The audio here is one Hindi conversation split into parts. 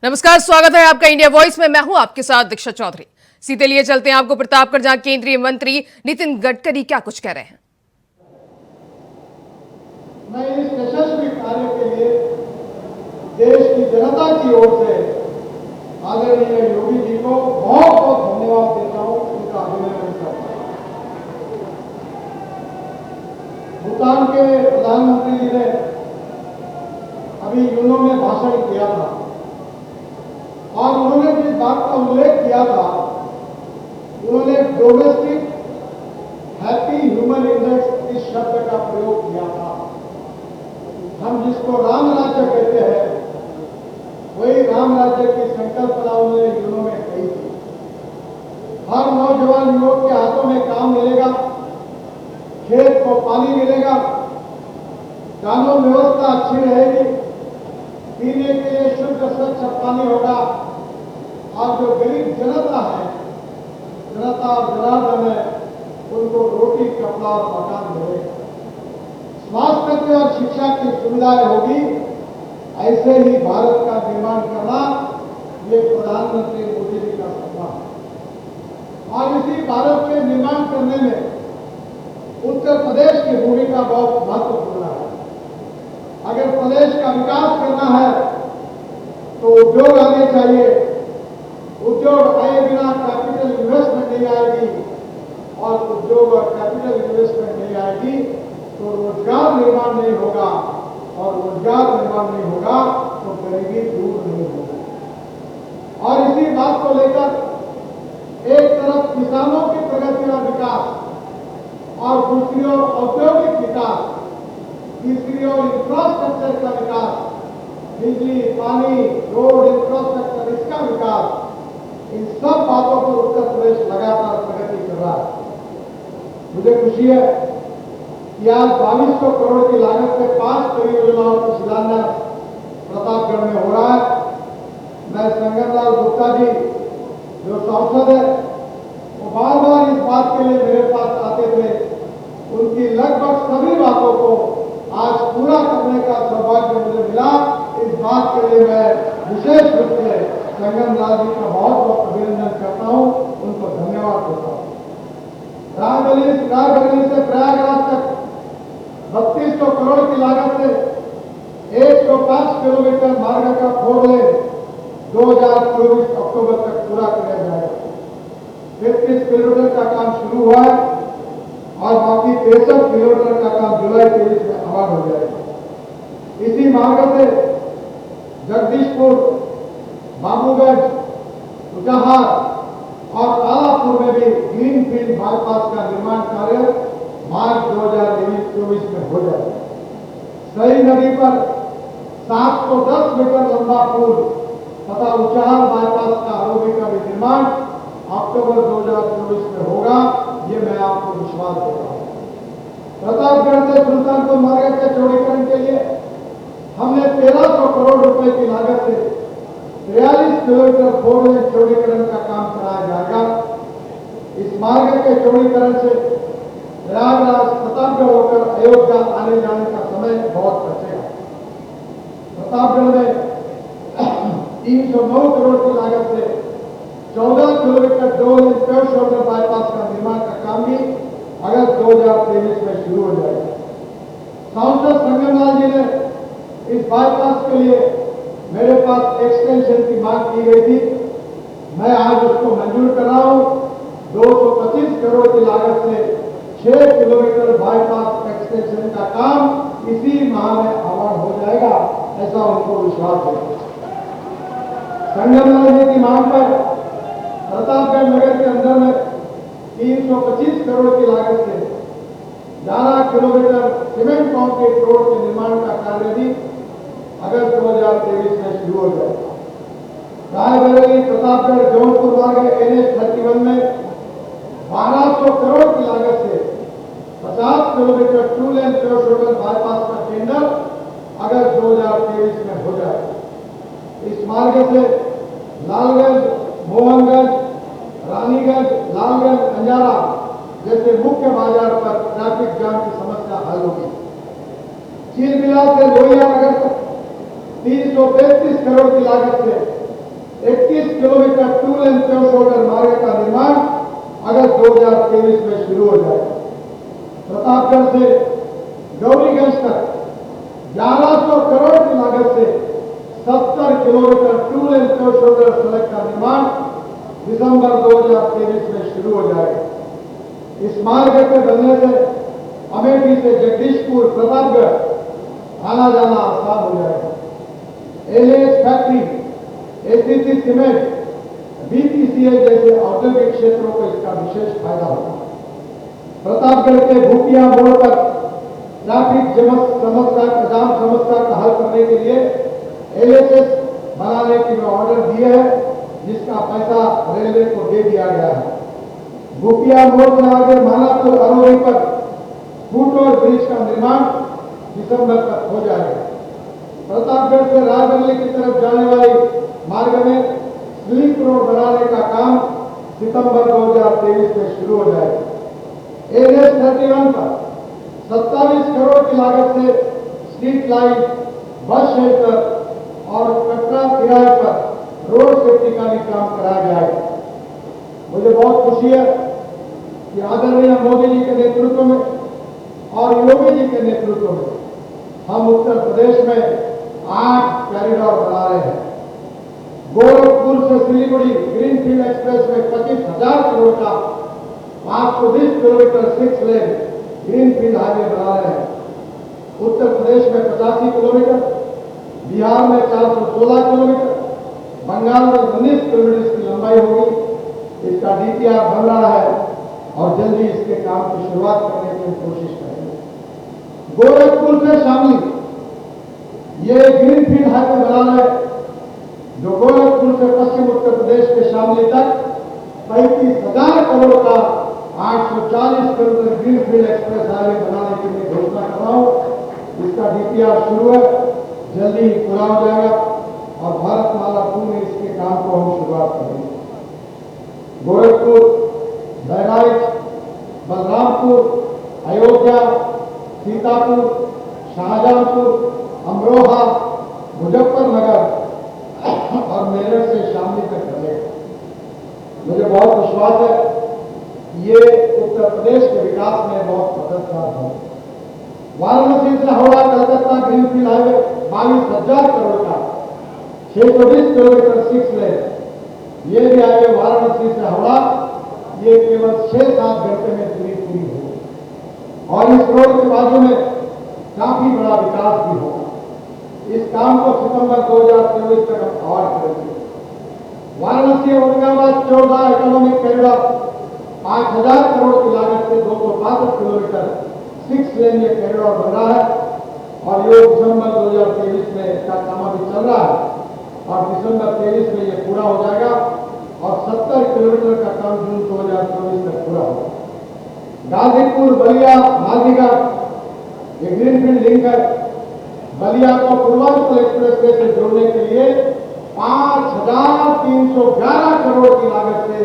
नमस्कार, स्वागत है आपका इंडिया वॉइस में। मैं हूं आपके साथ दीक्षा चौधरी। सीधे लिए चलते हैं आपको प्रतापगढ़, जहां केंद्रीय मंत्री नितिन गडकरी क्या कुछ कह रहे हैं। मैं इस यशस्वी कार्य के लिए देश की जनता की ओर से आदरणीय योगी जी को बहुत बहुत धन्यवाद देता हूं, उनका अभिनंदन करता हूं। भूटान के प्रधानमंत्री जी ने अभी यूनो में भाषण किया था और उन्होंने जिस बात का उल्लेख किया था, उन्होंने डोमेस्टिक हैप्पी ह्यूमन इंडेक्स इस शब्द का प्रयोग किया था। हम जिसको राम राज्य कहते हैं, वही राम राज्य की संकल्पना उन्होंने यूनो में कही थी। हर नौजवान युवक के हाथों में काम मिलेगा, खेत को पानी मिलेगा, कानून व्यवस्था अच्छी रहेगी, पीने के लिए शुद्ध स्वच्छ पानी होगा और जो गरीब जनता है, जनता और जनार्दन है, उनको रोटी, कपड़ा और मकान मिलेगा। स्वास्थ्य की और शिक्षा की सुविधाएं होगी। ऐसे ही भारत का निर्माण करना ये प्रधानमंत्री मोदी जी का सपना है और इसी भारत के निर्माण करने में उत्तर प्रदेश की भूमिका बहुत महत्वपूर्ण है। अगर प्रदेश का विकास करना है तो उद्योग आने चाहिए। उद्योग आए बिना कैपिटल इन्वेस्टमेंट नहीं आएगी और उद्योग और कैपिटल इन्वेस्टमेंट नहीं आएगी तो रोजगार निर्माण नहीं होगा और रोजगार निर्माण नहीं होगा तो गरीबी दूर नहीं होगी। और इसी बात को लेकर एक तरफ किसानों की प्रगति और विकास और दूसरी ओर औद्योगिक विकास, तीसरी ओर इंफ्रास्ट्रक्चर का विकास, बिजली, पानी, रोड इंफ्रास्ट्रक्चर, इसका विकास, इन सब बातों पर उत्तर प्रदेश लगातार प्रगति कर रहा है। मुझे खुशी है कि आज 2200 करोड़ की लागत से 5 परियोजनाओं का शिलान्यास प्रतापगढ़ में हो रहा है। मैं संगमलाल गुप्ता जी जो सांसद है, वो बार बार इस बात के लिए मेरे पास आते थे। उनकी लगभग सभी बातों को आज पूरा करने का सौभाग्य मुझे मिला। इस बात के लिए मैं विशेष रूप से संगमलाल जी का बहुत बहुत अभिनंदन करता हूं, उनको धन्यवाद देता हूं। रायबरेली से प्रयागराज तक 3200 करोड़ की लागत से 105 किलोमीटर मार्ग का 4 लेन 2024 अक्टूबर तक पूरा किया जाएगा। 33 किलोमीटर का काम शुरू हुआ है और बाकी 63 किलोमीटर का काम जुलाई 23 में आरंभ हो जाएगा। इसी मार्ग से जगदीशपुर, बाबूगंज, उचाहार और आलापुर में भी ग्रीन फील्ड बाईपास का निर्माण कार्य मार्च 2024 में हो जाएगा। सही नदी पर 710 मीटर लंबा पुल तथा उचाहार बाईपास का आरोपी का भी निर्माण अक्टूबर 2024 में होगा, ये मैं आपको विश्वास देता हूं। प्रतापगढ़ से सुल्तानपुर मार्ग के चौड़ीकरण के लिए हमने 1300 करोड़ रुपए की लागत से 43 किलोमीटर 4 लेन चौड़ीकरण का काम कराया जाएगा। इस मार्ग के चौड़ीकरण से प्रयागराज, प्रतापगढ़ होकर अयोध्या आने जाने का समय बहुत बचेगा। प्रतापगढ़ में 309 करोड़ की लागत से 14 किलोमीटर 2 लेन पेड़ शोल्डर बाईपास का निर्माण का काम भी अगस्त 2023 में शुरू हो जाएगा। सांसद संगमलाल जी ने इस बाईपास के लिए मेरे पास एक्सटेंशन की मांग की गई थी। मैं आज उसको मंजूर कर रहा हूं। 225 करोड़ की लागत से 6 किलोमीटर बाईपास एक्सटेंशन का काम इसी माह में आरंभ हो जाएगा, ऐसा उनको विश्वास है। संगमलाल जी की मांग पर प्रतापगढ़ नगर के अंदर में 325 करोड़ की लागत से 11 किलोमीटर सीमेंट कॉन्क्रीट रोड के निर्माण का कार्य भी अगस्त 2023 में शुरू हो जाएगा। रायबरेली प्रतापगढ़ जौनपुर मार्ग NH 31 में 1200 करोड़ की लागत से 50 किलोमीटर 2 लेन पेड़ शोल्डर बाईपास का टेंडर अगस्त 2023 में हो जाएगा। इस मार्ग से लालगंज, मोहनगंज, रानीगंज, लालगंज, अंजारा जैसे मुख्य बाजार पर ट्रैफिक जाम की समस्या हल होगी। चीरबिला से लोहिया नगर तक 333 करोड़ की लागत से 21 किलोमीटर टू लेन शोल्डर मार्ग का निर्माण अगस्त 2023 में शुरू हो जाएगा। प्रतापगढ़ से गौरीगंज तक 1100 करोड़ की लागत से 70 किलोमीटर टू लेन शोल्डर सड़क का निर्माण दिसंबर 2023 में शुरू हो जाएगा। इस मार्ग के बनने से अमेठी से जगदीशपुर प्रतापगढ़ आना जाना आसान हो जाएगा। LS factory, ACC cement, BPCL जैसे औद्योगिक क्षेत्रों को इसका विशेष फायदा होगा। प्रतापगढ़ के भूपिया मोड़ पर ट्रैफिक जाम समस्या का हल करने के लिए एलएचएस बनाने की ऑर्डर दिए हैं, जिसका पैसा रेलवे को दे दिया गया है। भूपिया मोड़ से आगे मानापुर अरोरी पर फुट ओवर ब्रिज का निर्माण दिसंबर तक हो जाएगा। प्रतापगढ़ से रायबरेली की तरफ जाने वाली मार्ग में स्लिप रोड बनाने का काम सितंबर 2023 में शुरू हो जाएगा। एनएच 31 पर 27 करोड़ की लागत से स्ट्रीट लाइट, बस शेल्टर और कटरा किराए पर रोड सेफ्टी का भी काम कराया जाएगा। मुझे बहुत खुशी है कि आदरणीय मोदी जी के नेतृत्व में और योगी जी के नेतृत्व में हम उत्तर प्रदेश में 8 कॉरिडोर बना रहे हैं। गोरखपुर से सिलीगुड़ी ग्रीनफील्ड एक्सप्रेस में 25,000 करोड़ का 520 किलोमीटर 6 लेन ग्रीनफील्ड हाईवे बना रहे हैं। उत्तर प्रदेश में 85 किलोमीटर, बिहार में 416 किलोमीटर, बंगाल में 19 किलोमीटर इसकी लंबाई होगी। इसका डीपीआर बन रहा है और जल्दी इसके काम की शुरुआत करने की कोशिश करेंगे। गोरखपुर से शामली ये ग्रीनफील्ड हाईवे बना है, जो गोरखपुर से पश्चिम उत्तर प्रदेश के शामली तक 35,000 करोड़ का 840 किलोमीटर ग्रीनफील्ड एक्सप्रेस हाईवे बनाने की मैं घोषणा कर रहा हूं। इसका डीपीआर शुरू है, जल्दी ही पूरा हो जाएगा और भारतमाला 2 में इसके काम को हम शुरुआत करेंगे। गोरखपुर, बहराइच, बलरामपुर, अयोध्या, सीतापुर, शाहजहांपुर, अमरोहा, मुजफ्फरनगर और मेरठ से शामली तक चलेगा। मुझे बहुत विश्वास है कि ये उत्तर प्रदेश के विकास में बहुत मददगार होगा। वाराणसी से हावड़ा कलकत्ता ग्रीनफील्ड हाईवे 22,000 करोड़ का 620 किलोमीटर 6 लेन, ये भी हाईवे वाराणसी से हावड़ा, ये केवल 6-7 घंटे में पूरी होगी और इस रोड के बाजू में काफी बड़ा विकास भी होगा। इस काम को सितंबर 2023 तक हम कवर करेंगे। वाराणसी औरंगाबाद 14 इकोनॉमिक कॉरिडोर 5,000 करोड़ की लागत से 262 किलोमीटर 6 लेन ये कॉरिडोर बन रहा है और ये दिसंबर 2023 में इसका काम अभी चल रहा है और दिसंबर 23 में ये पूरा हो जाएगा और 70 किलोमीटर का काम जून 2024 तक पूरा होगा। गाजीपुर, बलिया, मांझीगढ़ ये ग्रीनफील्ड लिंक है। बलिया को पूर्वांचल एक्सप्रेसवे से जोड़ने के लिए 5,311 करोड़ की लागत से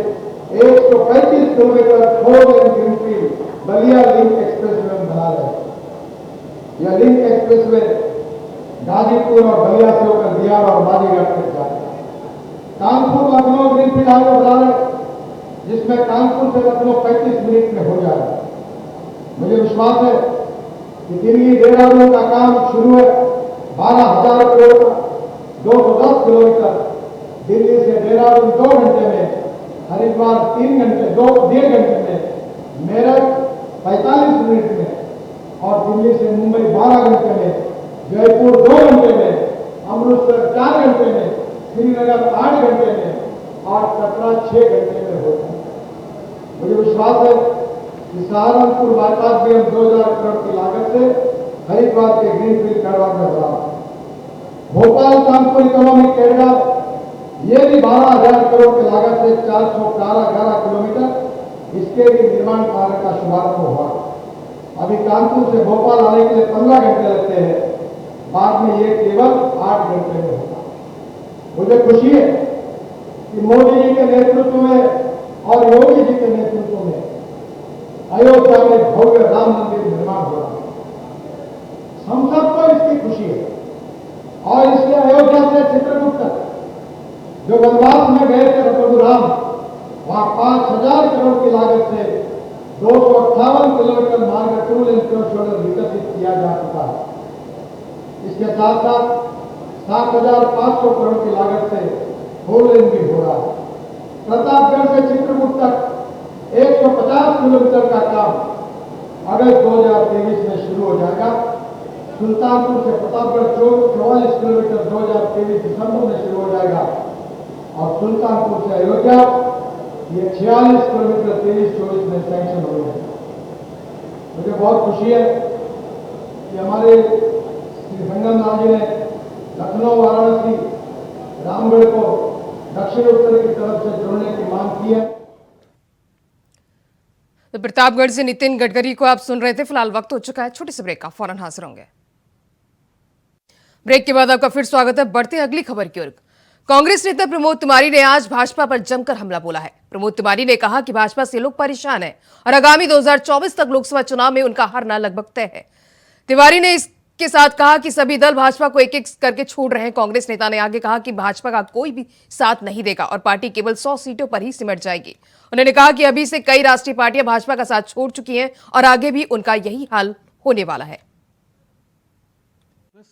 135 kilometre 4 lane greenfield Ballia link expressway बना रहे हैं। यह लिंक एक्सप्रेसवे गाजीपुर और बलिया से होकर बिहार और मांझीगढ़ तक जाएगा। कानपुर लखनऊ ग्रीनफील्ड हाईवे बना रहे हैं, जिसमें कानपुर से लखनऊ 35 मिनट में हो जाएगा। मुझे विश्वास है कि दिल्ली देहरादून का काम शुरू है। 12,000 करोड़ का 210 किलोमीटर दिल्ली से देहरादून 2 घंटे में, हरिद्वार 3 घंटे 2.5 घंटे में, मेरठ 45 मिनट में और दिल्ली से मुंबई 12 घंटे में, जयपुर 2 घंटे में, अमृतसर 4 घंटे में, श्रीनगर 8 घंटे में और कटरा 6 घंटे में होता है। मुझे विश्वास है कि सहारनपुर बाईपास भी हम 2,000 करोड़ की लागत से हरिद्वार के ग्रीनफील्ड कॉरिडोर में बना। भोपाल कानपुर इकोनॉमिक कॉरिडोर ये भी 12,000 करोड़ की लागत से 411 किलोमीटर इसके भी निर्माण कार्य का शुभारंभ हुआ। अभी कानपुर से भोपाल आने के लिए 15 घंटे लगते हैं, बाद में ये केवल 8 घंटे में होगा। मुझे खुशी है कि मोदी जी के नेतृत्व में और योगी जी के नेतृत्व में अयोध्या में भव्य राम मंदिर निर्माण हो रहा है। हम सबको इसकी खुशी है और इसलिए अयोध्या से चित्रकूट तक जो वनवास में गए थे परशुराम, वहां 5,000 करोड़ की लागत से 258 किलोमीटर मार्ग टू लेन फ्लोर विकसित किया जा चुका है। इसके साथ साथ 7,500 करोड़ की लागत से 4 लेन भी हो रहा है। प्रतापगढ़ से चित्रकूट तक 150 किलोमीटर का काम अगस्त 2023 में शुरू हो जाएगा। सुल्तानपुर से प्रतापगढ़ 44 किलोमीटर 2023 दिसंबर में शुरू हो जाएगा और सुल्तानपुर से अयोध्या ये 46 किलोमीटर 23-24 में सैंक्शन हो जाएगा। मुझे बहुत खुशी है कि हमारे श्री संगमलाल जी ने लखनऊ, वाराणसी, रामगढ़ को दक्षिण उत्तर की तरफ से जोड़ने की मांग की है। तो प्रतापगढ़ से नितिन गडकरी को आप सुन रहे थे। फिलहाल वक्त हो चुका है छोटे से ब्रेक का, फौरन हाजिर होंगे। ब्रेक के बाद आपका फिर स्वागत है। बढ़ते हैं अगली खबर की ओर। कांग्रेस नेता प्रमोद तिवारी ने आज भाजपा पर जमकर हमला बोला है। प्रमोद तिवारी ने कहा कि भाजपा से लोग परेशान हैं और आगामी 2024 तक लोकसभा चुनाव में उनका हारना लगभग तय है। तिवारी ने इसके साथ कहा कि सभी दल भाजपा को एक एक करके छोड़ रहे हैं। कांग्रेस नेता ने आगे कहा कि भाजपा का कोई भी साथ नहीं देगा और पार्टी केवल 100 सीटों पर ही सिमट जाएगी। उन्होंने कहा कि अभी से कई राष्ट्रीय पार्टियां भाजपा का साथ छोड़ चुकी हैं और आगे भी उनका यही हाल होने वाला है।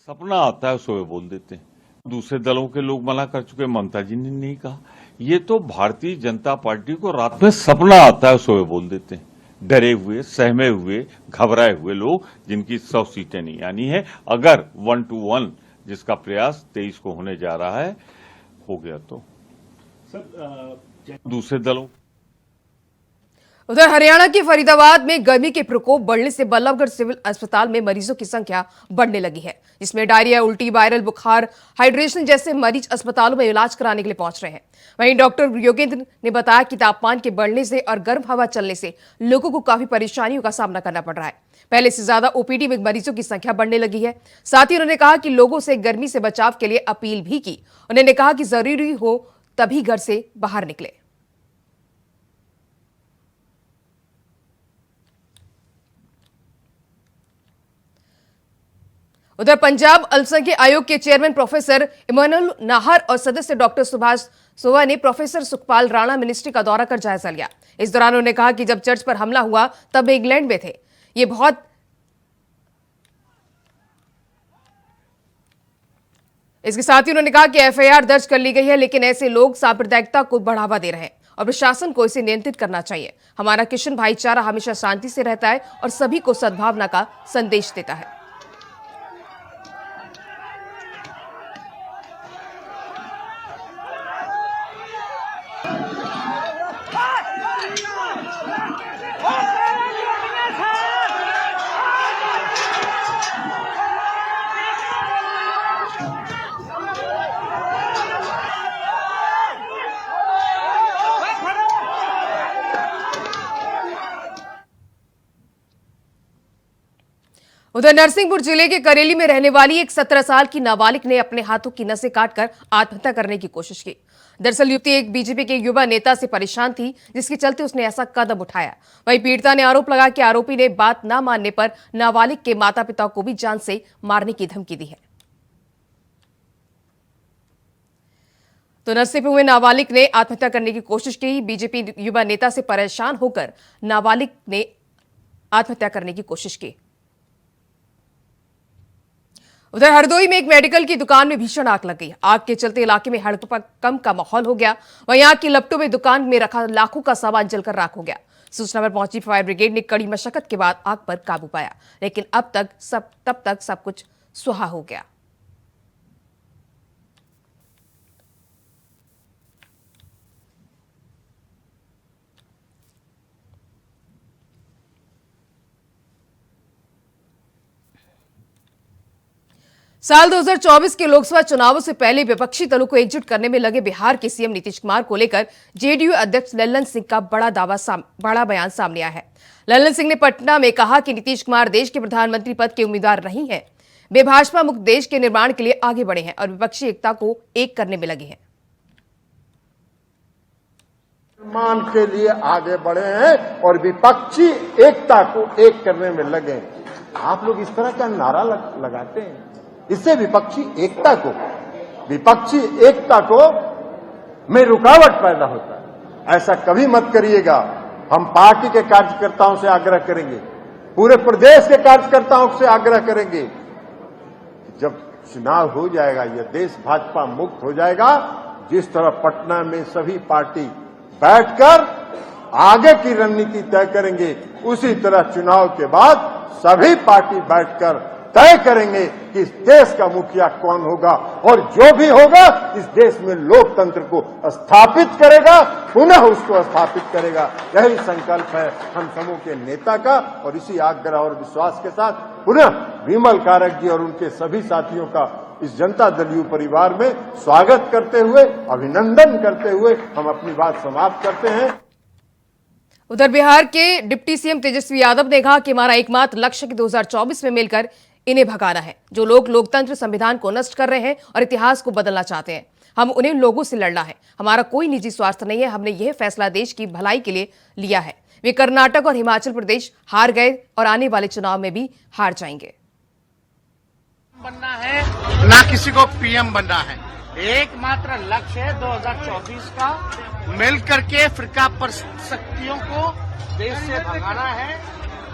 सपना आता है सो बोल देते हैं। दूसरे दलों के लोग मना कर चुके, ममता जी ने नहीं कहा। ये तो भारतीय जनता पार्टी को रात में सपना आता है सो बोल देते हैं। डरे हुए, सहमे हुए, घबराए हुए लोग जिनकी 100 सीटें नहीं आनी है। अगर 1 to 1 जिसका प्रयास 23 को होने जा रहा है हो गया तो दूसरे दलों। उधर हरियाणा के फरीदाबाद में गर्मी के प्रकोप बढ़ने से बल्लभगढ़ सिविल अस्पताल में मरीजों की संख्या बढ़ने लगी है, जिसमें डायरिया, उल्टी, वायरल बुखार, हाइड्रेशन जैसे मरीज अस्पतालों में इलाज कराने के लिए पहुंच रहे हैं। वहीं डॉक्टर योगेंद्र ने बताया कि तापमान के बढ़ने से और गर्म हवा चलने से लोगों को काफी परेशानियों का सामना करना पड़ रहा है। पहले से ज्यादा ओपीडी में मरीजों की संख्या बढ़ने लगी है। साथ ही उन्होंने कहा कि लोगों से गर्मी से बचाव के लिए अपील भी की। उन्होंने कहा कि जरूरी हो तभी घर से बाहर निकले। उधर पंजाब अल्पसंख्यक आयोग के चेयरमैन प्रोफेसर इमानुअल नाहर और सदस्य डॉक्टर सुभाष सोवा ने प्रोफेसर सुखपाल राणा मिनिस्ट्री का दौरा कर जायजा लिया। इस दौरान उन्होंने कहा कि जब चर्च पर हमला हुआ तब वे इंग्लैंड में थे। इसके साथ ही उन्होंने कहा कि एफआईआर दर्ज कर ली गई है, लेकिन ऐसे लोग सांप्रदायिकता को बढ़ावा दे रहे हैं और प्रशासन को इसे नियंत्रित करना चाहिए। हमारा किशन भाईचारा हमेशा शांति से रहता है और सभी को सद्भावना का संदेश देता है। उधर नरसिंहपुर जिले के करेली में रहने वाली एक 17 साल की नाबालिग ने अपने हाथों की नसें काटकर आत्महत्या करने की कोशिश की। दरअसल युवती एक बीजेपी के युवा नेता से परेशान थी, जिसके चलते उसने ऐसा कदम उठाया। वहीं पीड़िता ने आरोप लगाया कि आरोपी ने बात न मानने पर नाबालिग के माता पिता को भी जान से मारने की धमकी दी है। तो नरसिंहपुर में नाबालिग ने आत्महत्या करने की कोशिश की। बीजेपी युवा नेता से परेशान होकर नाबालिग ने आत्महत्या करने की कोशिश की। उधर हरदोई में एक मेडिकल की दुकान में भीषण आग लग गई। आग के चलते इलाके में हड़कंप का माहौल हो गया। वहीं आग की लपटों में दुकान में रखा लाखों का सामान जलकर राख हो गया। सूचना पर पहुंची फायर ब्रिगेड ने कड़ी मशक्कत के बाद आग पर काबू पाया, लेकिन तब तक सब कुछ सुहा हो गया। साल 2024 के लोकसभा चुनावों से पहले विपक्षी दलों को एकजुट करने में लगे बिहार के सीएम नीतीश कुमार को लेकर जेडीयू अध्यक्ष लल्लन सिंह का बड़ा बयान सामने आया है। लल्लन सिंह ने पटना में कहा कि नीतीश कुमार देश के प्रधानमंत्री पद के उम्मीदवार नहीं है, वे भाजपा मुक्त देश के निर्माण के लिए आगे बढ़े हैं और विपक्षी एकता को एक करने में लगे हैं। निर्माण के लिए आगे बढ़े हैं और विपक्षी एकता को एक करने में लगे हैं। आप लोग इस तरह का नारा लगाते हैं, इससे विपक्षी एकता को में रुकावट पैदा होता है। ऐसा कभी मत करिएगा। हम पार्टी के कार्यकर्ताओं से आग्रह करेंगे, पूरे प्रदेश के कार्यकर्ताओं से आग्रह करेंगे, जब चुनाव हो जाएगा, यह देश भाजपा मुक्त हो जाएगा, जिस तरह पटना में सभी पार्टी बैठकर आगे की रणनीति तय करेंगे, उसी तरह चुनाव के बाद सभी पार्टी बैठकर तय करेंगे कि इस देश का मुखिया कौन होगा, और जो भी होगा इस देश में लोकतंत्र को स्थापित करेगा, पुनः उसको स्थापित करेगा। यही संकल्प है हम समूह के नेता का, और इसी आग्रह और विश्वास के साथ पुनः विमल कारक जी और उनके सभी साथियों का इस जनता दल यू परिवार में स्वागत करते हुए, अभिनंदन करते हुए हम अपनी बात समाप्त करते हैं। उधर बिहार के डिप्टी सीएम तेजस्वी यादव ने कहा कि हमारा एकमात्र लक्ष्य कि 2024 में मिलकर इन्हें भगाना है, जो लोग लोकतंत्र संविधान को नष्ट कर रहे हैं और इतिहास को बदलना चाहते हैं। हम उन्हें लोगों से लड़ना है, हमारा कोई निजी स्वार्थ नहीं है। हमने यह फैसला देश की भलाई के लिए लिया है। वे कर्नाटक और हिमाचल प्रदेश हार गए और आने वाले चुनाव में भी हार जाएंगे। बनना है, ना किसी को पीएम बनना है। एकमात्र लक्ष्य है 2024 का, मिल करके फिरका पर शक्तियों को देश से भगाना है।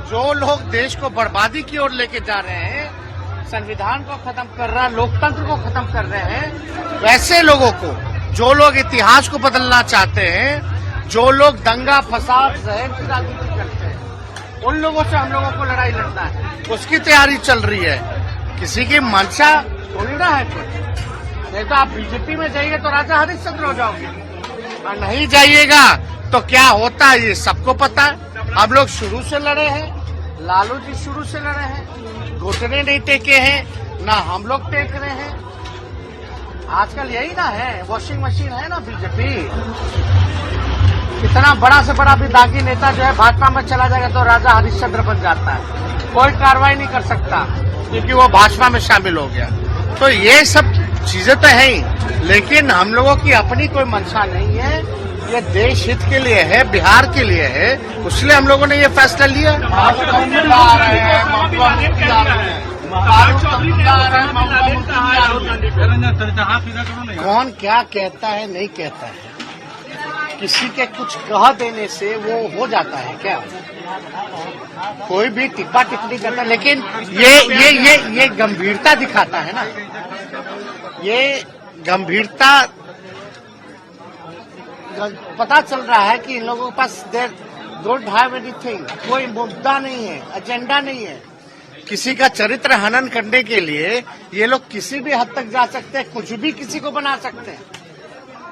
जो लोग देश को बर्बादी की ओर लेके जा रहे हैं, संविधान को खत्म कर रहा है, लोकतंत्र को खत्म कर रहे हैं, वैसे लोगों को, जो लोग इतिहास को बदलना चाहते हैं, जो लोग दंगा फसाद जहर की राजनीति करते हैं, उन लोगों से हम लोगों को लड़ाई लड़ना है। उसकी तैयारी चल रही है। किसी की मंशा थोड़ी ना है कुछ। नहीं तो आप बीजेपी में जाइए तो राजा हरिश्चंद्र हो जाओगे, और नहीं जाइएगा तो क्या होता है ये सबको पता है। हम लोग शुरू से लड़े हैं, लालू जी शुरू से लड़े हैं, घुटने नहीं टेके हैं, ना हम लोग टेक रहे हैं। आजकल यही ना है, वॉशिंग मशीन है ना बीजेपी। इतना बड़ा से बड़ा भी दागी नेता जो है भाजपा में चला जाएगा तो राजा हरिश्चंद्र बन जाता है, कोई कार्रवाई नहीं कर सकता क्योंकि वो भाजपा में शामिल हो गया। तो ये सब चीजें तो है ही, लेकिन हम लोगों की अपनी कोई मंशा नहीं है। ये देश हित के लिए है, बिहार के लिए है, इसलिए हम लोगों ने ये फैसला लिया। कौन क्या कहता है नहीं कहता है, किसी के कुछ कह देने से वो हो जाता है क्या? कोई भी टिप्पा टिप्पणी करता है, लेकिन ये गंभीरता दिखाता है ना, ये गंभीरता पता चल रहा है कि इन लोगों के पास देर डोंट हैव एनीथिंग, कोई मुद्दा नहीं है, एजेंडा नहीं है। किसी का चरित्र हनन करने के लिए ये लोग किसी भी हद तक जा सकते हैं, कुछ भी किसी को बना सकते हैं।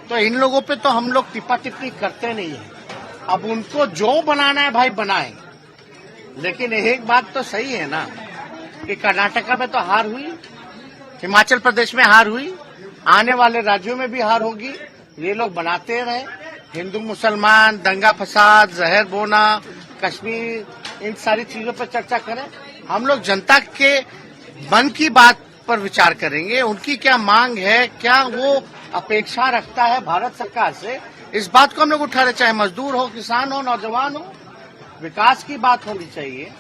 तो इन लोगों पे तो हम लोग टिप्पा टिप्पणी करते नहीं है। अब उनको जो बनाना है भाई बनाए, लेकिन एक बात तो सही है ना कि कर्नाटका में तो हार हुई, हिमाचल प्रदेश में हार हुई, आने वाले राज्यों में भी हार होगी। ये लोग बनाते रहे, हिंदू मुसलमान, दंगा फसाद, जहर बोना, कश्मीर, इन सारी चीजों पर चर्चा करें। हम लोग जनता के मन की बात पर विचार करेंगे, उनकी क्या मांग है, क्या वो अपेक्षा रखता है भारत सरकार से, इस बात को हम लोग उठा रहे। चाहे मजदूर हो, किसान हो, नौजवान हो, विकास की बात होनी चाहिए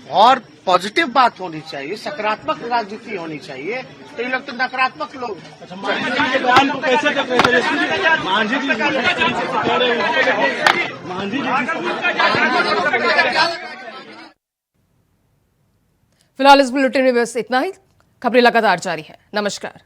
और पॉजिटिव बात होनी चाहिए, सकारात्मक राजनीति होनी चाहिए। तो ये लोग तो नकारात्मक लोग। बयान को कैसे देख रहे थे? मांझी जी कह रहे हैं, मांझी जी। फिलहाल इस बुलेटिन में बस इतना ही। खबरें लगातार जारी है। नमस्कार।